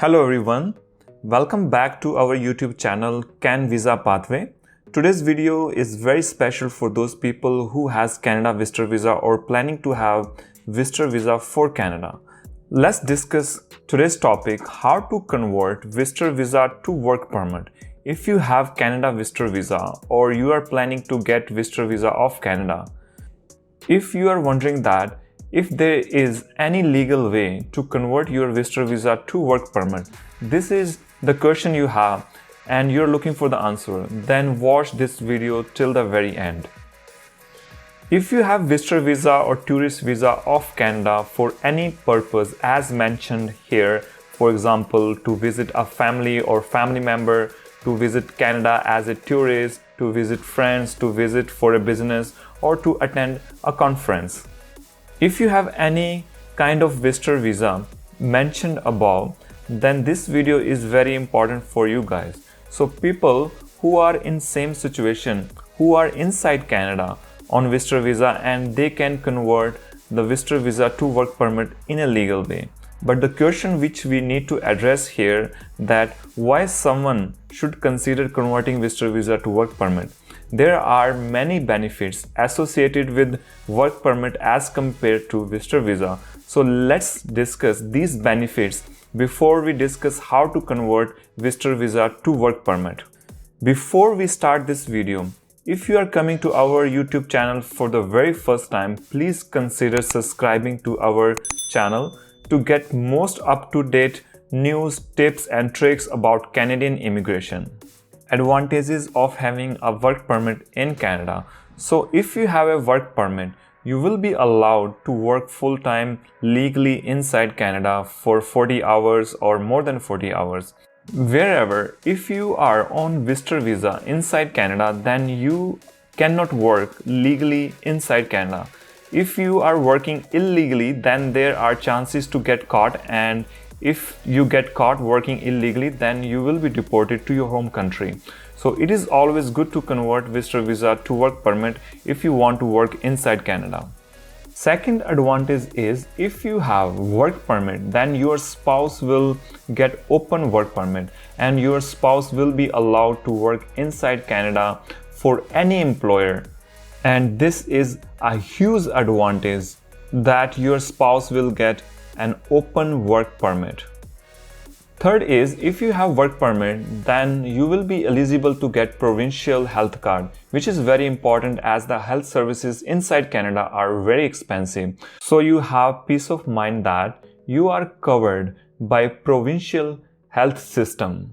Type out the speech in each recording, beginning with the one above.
Hello everyone, welcome back to our YouTube channel Can Visa Pathway. Today's video is very special for those people who has Canada Visitor Visa or planning to have Visitor Visa for Canada. Let's discuss today's topic, how to convert Visitor Visa to Work Permit. If you have Canada Visitor Visa or you are planning to get Visitor Visa of Canada, if you are wondering that if there is any legal way to convert your visitor visa to work permit, this is the question you have and you're looking for the answer, then watch this video till the very end. If you have visitor visa or tourist visa of Canada for any purpose as mentioned here, for example, to visit a family or family member, to visit Canada as a tourist, to visit friends, to visit for a business, or to attend a conference. If you have any kind of visitor visa mentioned above, then this video is very important for you guys. So people who are in same situation, who are inside Canada on visitor visa, and they can convert the visitor visa to work permit in a legal way. But the question which we need to address here, that why someone should consider converting visitor visa to work permit. There are many benefits associated with work permit as compared to visitor visa. So let's discuss these benefits before we discuss how to convert visitor visa to work permit. Before we start this video, if you are coming to our YouTube channel for the very first time, please consider subscribing to our channel to get most up-to-date news, tips and tricks about Canadian immigration. Advantages of having a work permit in Canada. So if you have a work permit, you will be allowed to work full-time legally inside Canada for 40 hours or more than 40 hours. Wherever, if you are on visitor visa inside Canada, then you cannot work legally inside Canada. If you are working illegally, then there are chances to get caught, and if you get caught working illegally, then you will be deported to your home country. So it is always good to convert visitor visa to work permit if you want to work inside Canada. Second advantage is, if you have work permit, then your spouse will get open work permit and your spouse will be allowed to work inside Canada for any employer. And this is a huge advantage, that your spouse will get an open work permit. Third is, if you have work permit, then you will be eligible to get provincial health card, which is very important as the health services inside Canada are very expensive. So you have peace of mind that you are covered by provincial health system.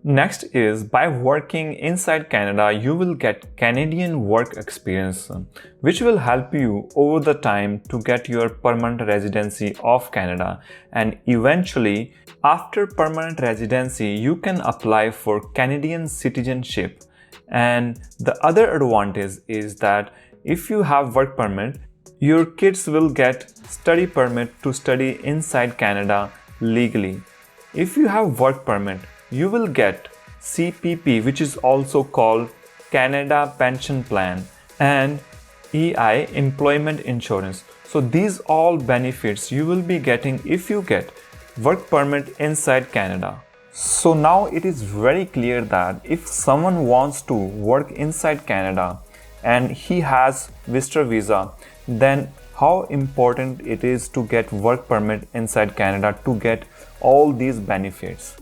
Next is, by working inside Canada, you will get Canadian work experience, which will help you over the time to get your permanent residency of Canada. And eventually, after permanent residency, you can apply for Canadian citizenship. And the other advantage is that if you have work permit, your kids will get study permit to study inside Canada legally. If you have work permit, you will get CPP, which is also called Canada Pension Plan, and EI, Employment Insurance. So these all benefits you will be getting if you get work permit inside Canada. So now it is very clear that if someone wants to work inside Canada and he has visitor visa, then how important it is to get work permit inside Canada to get all these benefits.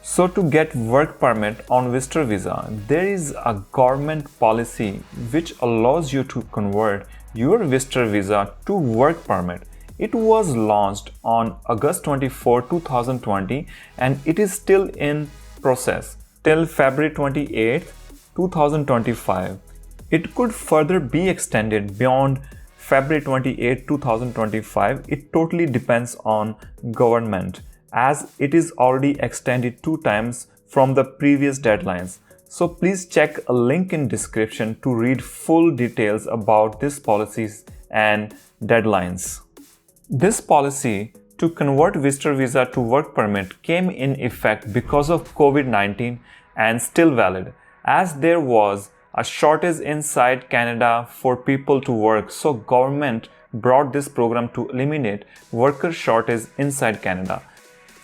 So to get work permit on visitor visa, there is a government policy which allows you to convert your visitor visa to work permit. It was launched on August 24, 2020 and it is still in process till February 28, 2025. It could further be extended beyond February 28, 2025. It totally depends on government, as it is already extended 2 times from the previous deadlines. So please check a link in description to read full details about these policies and deadlines. This policy to convert visitor visa to work permit came in effect because of COVID-19 and still valid, as there was a shortage inside Canada for people to work. So government brought this program to eliminate worker shortage inside Canada.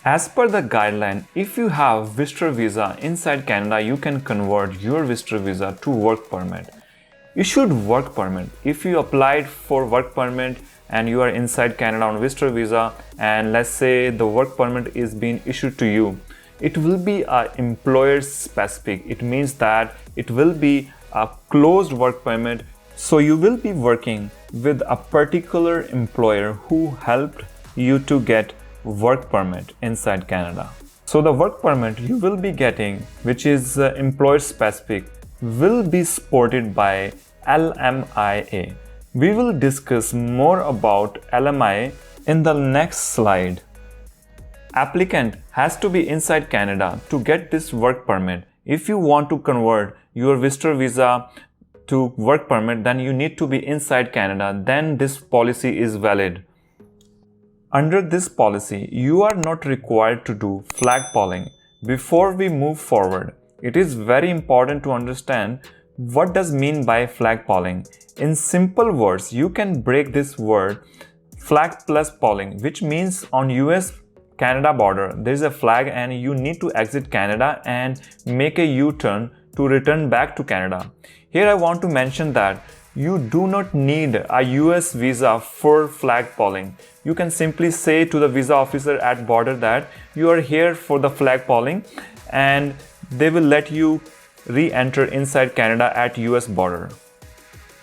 As per the guideline, if you have visitor visa inside Canada, you can convert your visitor visa to work permit. Issued work permit. If you applied for work permit and you are inside Canada on visitor visa, and let's say the work permit is being issued to you, it will be a employer specific. It means that it will be a closed work permit. So you will be working with a particular employer who helped you to get work permit inside Canada. So the work permit you will be getting, which is employer specific, will be supported by LMIA. We will discuss more about LMIA in the next slide. Applicant has to be inside Canada to get this work permit. If you want to convert your visitor visa to work permit, then you need to be inside Canada. Then this policy is valid. Under this policy, you are not required to do flag polling. Before we move forward, it is very important to understand what does mean by flag polling. In simple words, you can break this word flag plus polling, which means on US-Canada border, there is a flag and you need to exit Canada and make a U-turn to return back to Canada. Here I want to mention that you do not need a US visa for flag polling. You can simply say to the visa officer at border that you are here for the flag polling, and they will let you re-enter inside Canada at US border.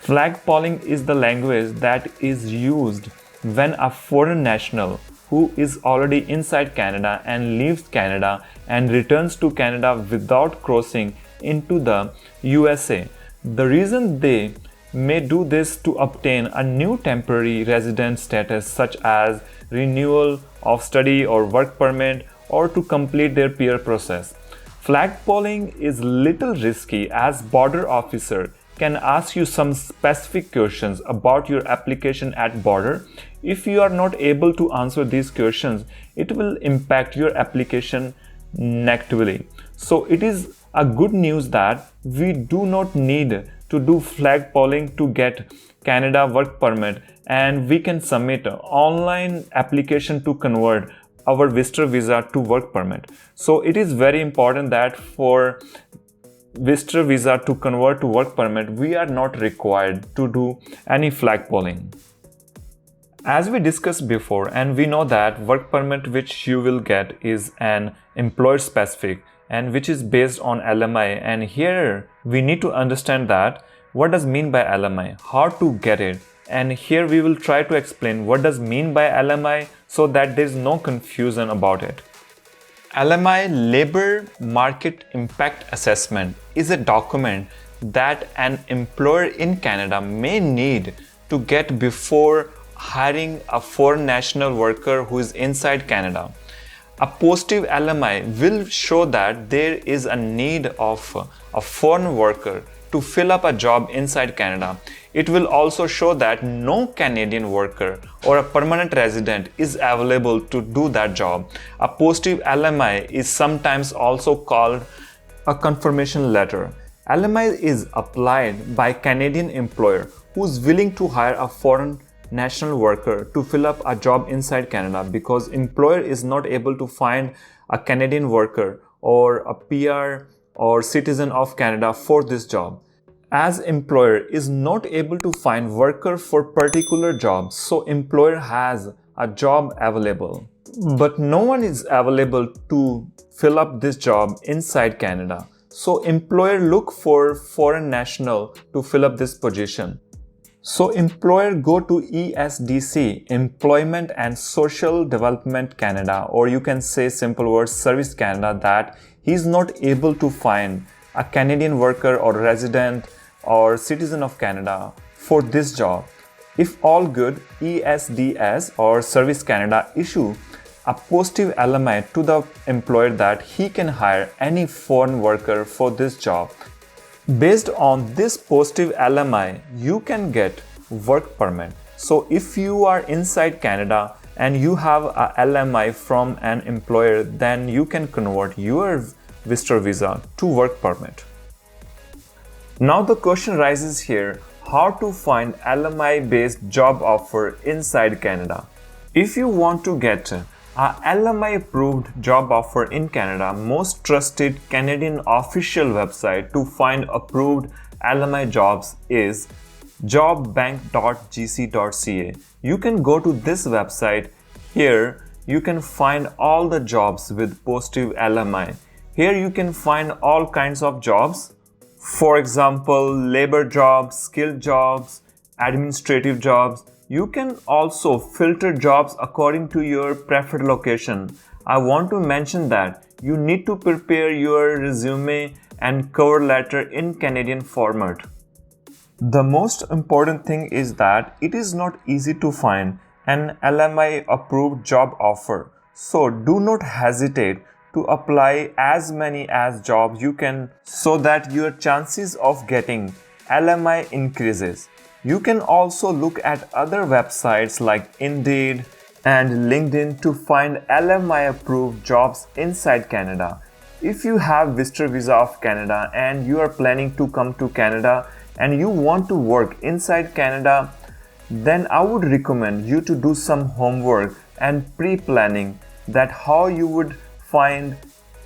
Flag polling is the language that is used when a foreign national who is already inside Canada and leaves Canada and returns to Canada without crossing into the USA. The reason they may do this to obtain a new temporary resident status, such as renewal of study or work permit, or to complete their PR process. Flag polling is little risky, as border officer can ask you some specific questions about your application at border. If you are not able to answer these questions, it will impact your application negatively. So it is a good news that we do not need to do flag polling to get Canada work permit, and we can submit an online application to convert our visitor visa to work permit. So it is very important that for visitor visa to convert to work permit, we are not required to do any flag polling. As we discussed before, and we know that work permit which you will get is an employer specific and which is based on LMI, and here we need to understand that what does mean by LMI, how to get it, and here we will try to explain what does mean by LMI so that there is no confusion about it. LMI, Labor Market Impact Assessment, is a document that an employer in Canada may need to get before hiring a foreign national worker who is inside Canada. A positive LMI will show that there is a need of a foreign worker to fill up a job inside Canada. It will also show that no Canadian worker or a permanent resident is available to do that job. A positive LMI is sometimes also called a confirmation letter. LMI is applied by Canadian employer who is willing to hire a foreign national worker to fill up a job inside Canada because employer is not able to find a Canadian worker or a PR or citizen of Canada for this job. As employer is not able to find worker for particular job, so employer has a job available, but no one is available to fill up this job inside Canada. So employer look for foreign national to fill up this position. So employer go to ESDC, Employment and Social Development Canada, or you can say simple words Service Canada, that he is not able to find a Canadian worker or resident or citizen of Canada for this job. If all good, ESDS or Service Canada issue a positive LMI to the employer that he can hire any foreign worker for this job. Based on this positive LMI, you can get work permit. So if you are inside Canada and you have a LMI from an employer, then you can convert your visitor visa to work permit. Now the question rises here, how to find LMI based job offer inside Canada. If you want to get A LMI approved job offer in Canada, most trusted Canadian official website to find approved LMI jobs is jobbank.gc.ca. You can go to this website. Here you can find all the jobs with positive LMI. Here you can find all kinds of jobs. For example, labor jobs, skilled jobs, administrative jobs. You can also filter jobs according to your preferred location. I want to mention that you need to prepare your resume and cover letter in Canadian format. The most important thing is that it is not easy to find an LMI approved job offer. So do not hesitate to apply as many as jobs you can so that your chances of getting LMI increases. You can also look at other websites like Indeed and LinkedIn to find LMI approved jobs inside Canada. If you have visitor visa of Canada and you are planning to come to Canada and you want to work inside Canada, then I would recommend you to do some homework and pre-planning that how you would find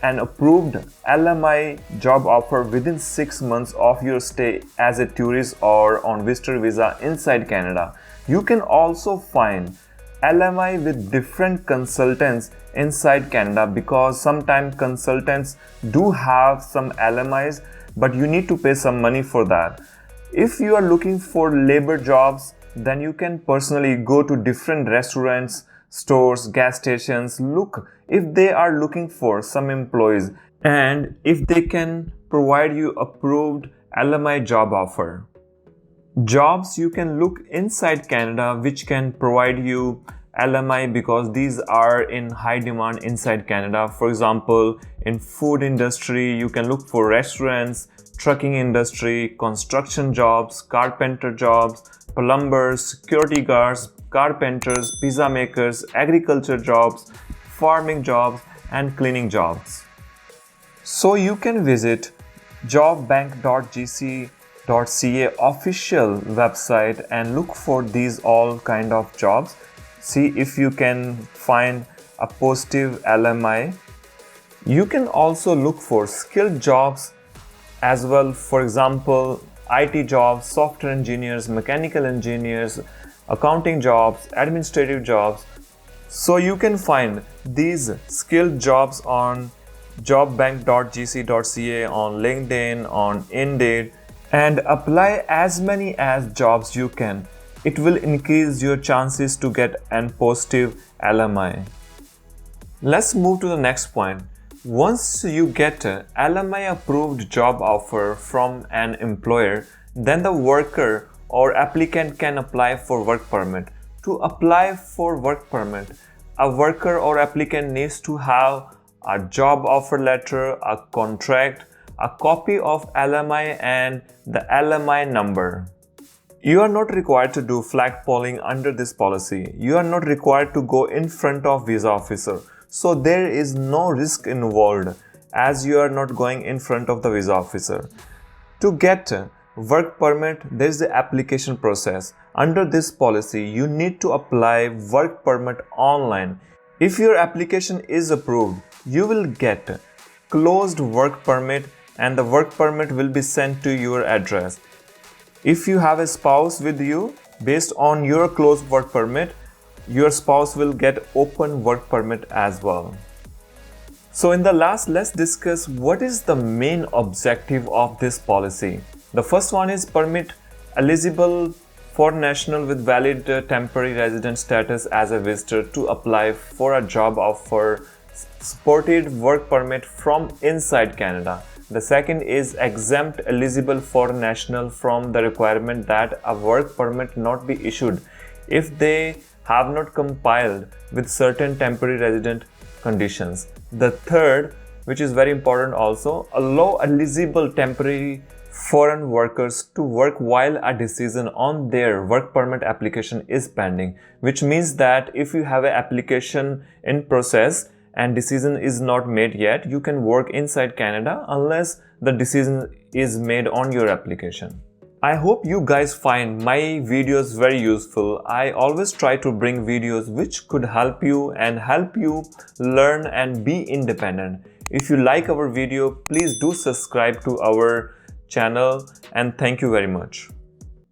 an approved LMI job offer within 6 months of your stay as a tourist or on visitor visa inside Canada. You can also find LMI with different consultants inside Canada because sometimes consultants do have some LMIs, but you need to pay some money for that. If you are looking for labor jobs, then you can personally go to different restaurants, stores, gas stations, look if they are looking for some employees and if they can provide you approved LMI job offer. Jobs you can look inside Canada which can provide you LMI because these are in high demand inside Canada. For example, in food industry, you can look for restaurants, trucking industry, construction jobs, carpenter jobs, plumbers, security guards, carpenters, pizza makers, agriculture jobs, farming jobs, and cleaning jobs. So you can visit jobbank.gc.ca official website and look for these all kind of jobs. See if you can find a positive LMI. You can also look for skilled jobs as well. For example, IT jobs, software engineers, mechanical engineers, accounting jobs, administrative jobs. So you can find these skilled jobs on jobbank.gc.ca, on LinkedIn, on Indeed, and apply as many as jobs you can. It will increase your chances to get an positive LMI. Let's move to the next point. Once you get an LMI approved job offer from an employer, then the worker or applicant can apply for work permit. To apply for work permit, a worker or applicant needs to have a job offer letter, a contract, a copy of LMI and the LMI number. You are not required to do flag polling under this policy. You are not required to go in front of visa officer. So there is no risk involved as you are not going in front of the visa officer. To get work permit, there is the application process. Under this policy, you need to apply work permit online. If your application is approved, you will get closed work permit and the work permit will be sent to your address. If you have a spouse with you, based on your closed work permit, your spouse will get open work permit as well. So in the last, let's discuss what is the main objective of this policy. The first one is permit eligible foreign national with valid temporary resident status as a visitor to apply for a job offer supported work permit from inside Canada. The second is exempt eligible foreign national from the requirement that a work permit not be issued if they have not complied with certain temporary resident conditions. The third, which is very important also, allow eligible temporary foreign workers to work while a decision on their work permit application is pending, which means that if you have an application in process and decision is not made yet, you can work inside Canada unless the decision is made on your application. I hope you guys find my videos very useful. I always try to bring videos which could help you and help you learn and be independent. If you like our video, please do subscribe to our channel, and thank you very much.